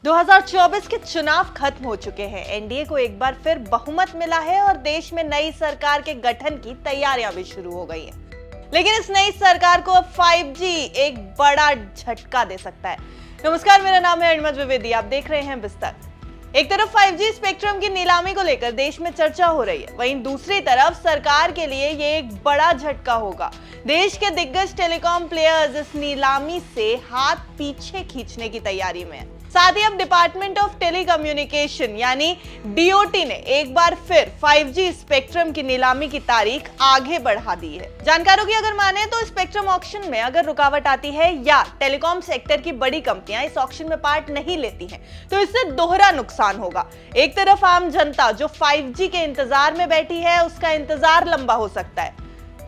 2024 के चुनाव खत्म हो चुके हैं। एनडीए को एक बार फिर बहुमत मिला है और देश में नई सरकार के गठन की तैयारियां भी शुरू हो गई हैं। लेकिन इस नई सरकार को अब 5G एक बड़ा झटका दे सकता है। नमस्कार, मेरा नाम है अरमज द्विवेदी, आप देख रहे हैं बिस्तर। एक तरफ 5G स्पेक्ट्रम की नीलामी को लेकर देश में चर्चा हो रही है, वहीं दूसरी तरफ सरकार के लिए ये एक बड़ा झटका होगा। देश के दिग्गज टेलीकॉम प्लेयर्स इस नीलामी से हाथ पीछे खींचने की तैयारी में है। साथ ही अब डिपार्टमेंट ऑफ टेलीकम्युनिकेशन यानी डीओटी ने एक बार फिर 5G स्पेक्ट्रम की नीलामी की तारीख आगे बढ़ा दी है। जानकारों की अगर माने तो स्पेक्ट्रम ऑक्शन में अगर रुकावट आती है या टेलीकॉम सेक्टर की बड़ी कंपनियां इस ऑक्शन में पार्ट नहीं लेती हैं, तो इससे दोहरा नुकसान होगा। एक तरफ आम जनता जो 5G के इंतजार में बैठी है, उसका इंतजार लंबा हो सकता है।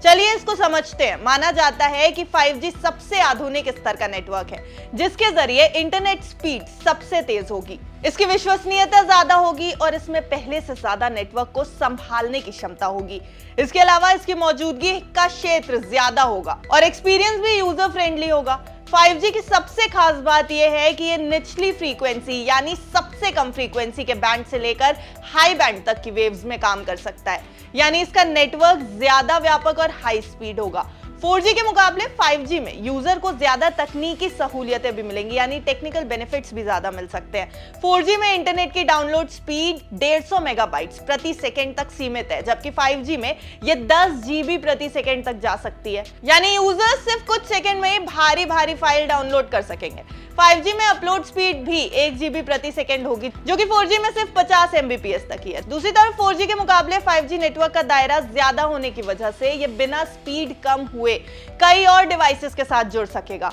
चलिए इसको समझते हैं। माना जाता है कि 5G सबसे आधुनिक स्तर का नेटवर्क है, जिसके जरिए इंटरनेट स्पीड सबसे तेज होगी, इसकी विश्वसनीयता ज्यादा होगी और इसमें पहले से ज्यादा नेटवर्क को संभालने की क्षमता होगी। इसके अलावा इसकी मौजूदगी का क्षेत्र ज्यादा होगा और एक्सपीरियंस भी यूजर फ्रेंडली होगा। 5G की सबसे खास बात यह है कि ये निचली फ्रीक्वेंसी यानी सबसे कम फ्रीक्वेंसी के बैंड से लेकर हाई बैंड तक की वेव्स में काम कर सकता है, यानी इसका नेटवर्क ज्यादा व्यापक और हाई स्पीड होगा। 4G के मुकाबले 5G में यूजर को ज्यादा तकनीकी सहूलियतें भी मिलेंगी, यानी टेक्निकल बेनिफिट्स भी ज्यादा मिल सकते हैं। 4G में इंटरनेट की डाउनलोड स्पीड 150 मेगाबाइट्स प्रति सेकंड तक सीमित है, जबकि 5G में ये 10 GB प्रति सेकंड तक जा सकती है, यानी यूजर सिर्फ कुछ सेकंड में ही भारी भारी फाइल डाउनलोड कर सकेंगे। 5G में अपलोड स्पीड भी 1 GB प्रति सेकंड होगी, जो कि 4G में सिर्फ 50 Mbps तक ही है। दूसरी तरफ 4G के मुकाबले 5G नेटवर्क का दायरा ज्यादा होने की वजह से ये बिना स्पीड कम हुए कई और डिवाइसेस के साथ जुड़ सकेगा।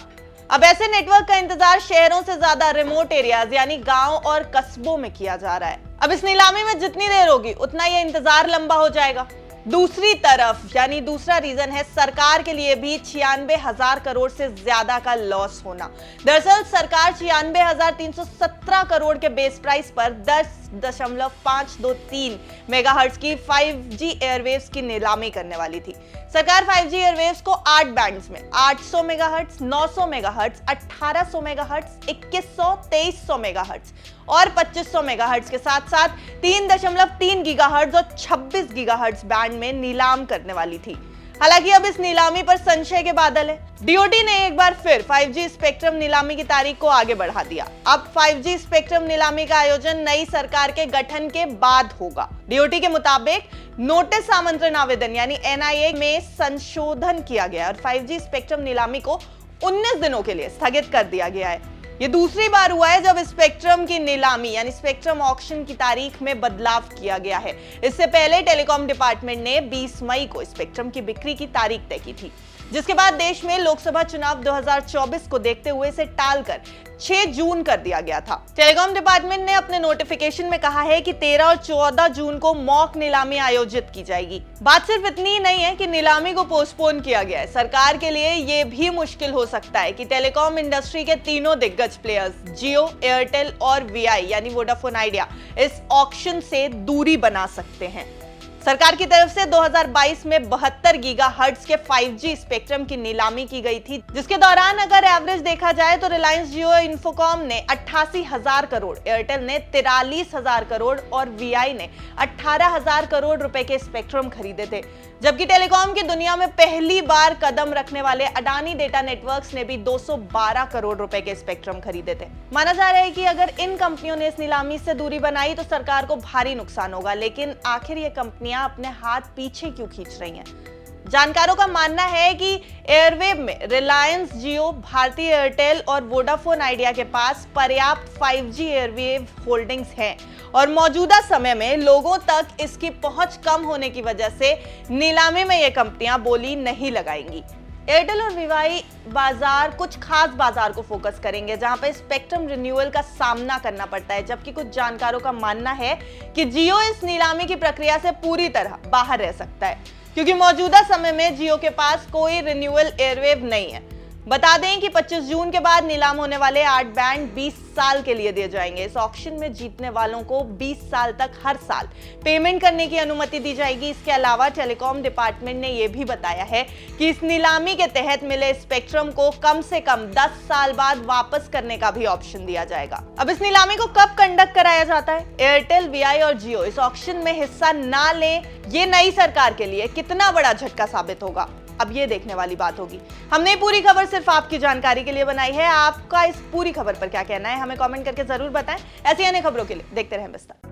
अब ऐसे नेटवर्क का इंतजार शहरों से ज्यादा रिमोट एरियाज यानी गांव और कस्बों में किया जा रहा है। अब इस नीलामी में जितनी देर होगी उतना ये इंतजार लंबा हो जाएगा। दूसरी तरफ यानी दूसरा रीजन है सरकार के लिए भी 96,000 करोड़ से ज्यादा का लॉस होना। दरअसल सरकार 96,317 करोड़ के बेस प्राइस पर 10.523 मेगाहर्ट्ज की 5G एयरवेव्स की नीलामी करने वाली थी। सरकार 5G एयरवेव्स को 8 बैंड्स में 800 मेगाहर्ट्ज, 900 मेगाहर्ट्ज, 1800 मेगाहर्ट्ज, 2100, 2300 मेगाहर्ट्ज और 2500 मेगाहर्ट्ज के साथ साथ 3.3 गीगाहर्ट्ज और 26 गीगाहर्ट्ज बैंड में नीलाम करने वाली थी। हालांकि अब इस नीलामी पर संशय के बादल है। डीओटी ने एक बार फिर 5G स्पेक्ट्रम नीलामी की तारीख को आगे बढ़ा दिया। अब 5G स्पेक्ट्रम नीलामी का आयोजन नई सरकार के गठन के बाद होगा। डीओटी के मुताबिक नोटिस आमंत्रण आवेदन यानी NIA में संशोधन किया गया और 5G स्पेक्ट्रम नीलामी को 19 दिनों के लिए स्थगित कर दिया गया है। ये दूसरी बार हुआ है जब स्पेक्ट्रम की नीलामी यानी स्पेक्ट्रम ऑक्शन की तारीख में बदलाव किया गया है। इससे पहले टेलीकॉम डिपार्टमेंट ने 20 मई को स्पेक्ट्रम की बिक्री की तारीख तय की थी, जिसके बाद देश में लोकसभा चुनाव 2024 को देखते हुए इसे टालकर 6 जून कर दिया गया था। टेलीकॉम डिपार्टमेंट ने अपने नोटिफिकेशन में कहा है कि 13 और 14 जून को मॉक नीलामी आयोजित की जाएगी। बात सिर्फ इतनी ही नहीं है कि नीलामी को पोस्टपोन किया गया है, सरकार के लिए यह भी मुश्किल हो सकता है कि टेलीकॉम इंडस्ट्री के तीनों दिग्गज प्लेयर्स जियो, एयरटेल और वीआई यानी वोडाफोन आइडिया इस ऑक्शन से दूरी बना सकते हैं। सरकार की तरफ से 2022 में 72 गीगाहर्ट्ज के 5G स्पेक्ट्रम की नीलामी की गई थी, जिसके दौरान अगर एवरेज देखा जाए तो रिलायंस जियो इन्फोकॉम ने 88,000 करोड़, एयरटेल ने 43,000 करोड़ और वीआई ने 18,000 करोड़ रुपए के स्पेक्ट्रम खरीदे थे। जबकि टेलीकॉम की दुनिया में पहली बार कदम रखने वाले अडानी डेटा नेटवर्क्स ने भी 212 करोड़ रुपए के स्पेक्ट्रम खरीदे थे। माना जा रहा है कि अगर इन कंपनियों ने इस नीलामी से दूरी बनाई तो सरकार को भारी नुकसान होगा, लेकिन आखिर ये कंपनियां अपने हाथ पीछे क्यों खींच रही हैं? जानकारों का मानना है कि एयरवेव में रिलायंस जियो, भारती एयरटेल और वोडाफोन आइडिया के पास पर्याप्त 5G एयरवेव होल्डिंग्स हैं और मौजूदा समय में लोगों तक इसकी पहुंच कम होने की वजह से नीलामी में ये कंपनियां बोली नहीं लगाएंगी। एयरटेल और वीआई बाजार कुछ खास बाजार को फोकस करेंगे जहां पर स्पेक्ट्रम रिन्यूअल का सामना करना पड़ता है, जबकि कुछ जानकारों का मानना है कि जियो इस नीलामी की प्रक्रिया से पूरी तरह बाहर रह सकता है, क्योंकि मौजूदा समय में जियो के पास कोई रिन्यूअल एयरवेव नहीं है। बता दें कि 25 जून के बाद नीलाम होने वाले 8 बैंड 20 साल के लिए दिए जाएंगे। इस ऑक्शन में जीतने वालों को 20 साल तक हर साल पेमेंट करने की अनुमति दी जाएगी। इसके अलावा टेलीकॉम डिपार्टमेंट ने यह भी बताया है कि इस नीलामी के तहत मिले स्पेक्ट्रम को कम से कम 10 साल बाद वापस करने का भी ऑप्शन दिया जाएगा। अब इस नीलामी को कब कंडक्ट कराया जाता है? एयरटेल, वीआई और जियो इस ऑक्शन में हिस्सा ना लें, ये नई सरकार के लिए कितना बड़ा झटका साबित होगा, अब ये देखने वाली बात होगी। हमने पूरी खबर सिर्फ आपकी जानकारी के लिए बनाई है। आपका इस पूरी खबर पर क्या कहना है, हमें कमेंट करके जरूर बताएं। ऐसी अन्य खबरों के लिए देखते रहें विस्तार।